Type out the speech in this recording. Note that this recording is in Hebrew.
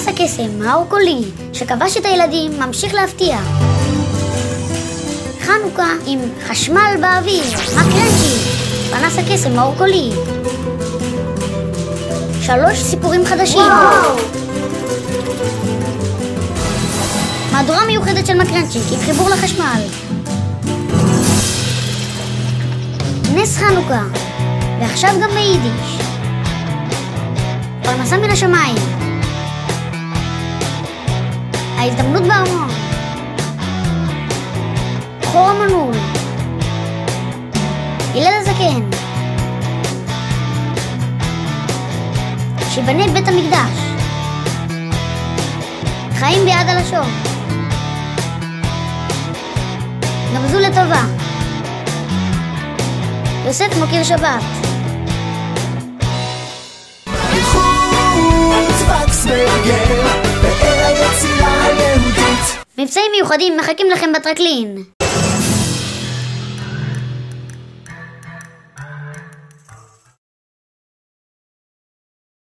פנס הקסם האור-קולי שכבש את הילדים ממשיך להפתיע. חנוכה עם חשמל באוויר, מקרנצ'י, פנס הקסם האור-קולי. 3 סיפורים חדשים. וואו! מהדורה מיוחדת של מקרנצ'יק עם חיבור לחשמל. נס חנוכה, ועכשיו גם ביידיש. פרנסה מן השמיים. ההזדמנות בארמון. חור המנעול. הלל הזקן. שיבנה את בית המקדש. חיים ביד הלשון. נרזו לטובה. יוסף מוקיר שבת. מבצעים מיוחדים מחכים לכם בטרקלין.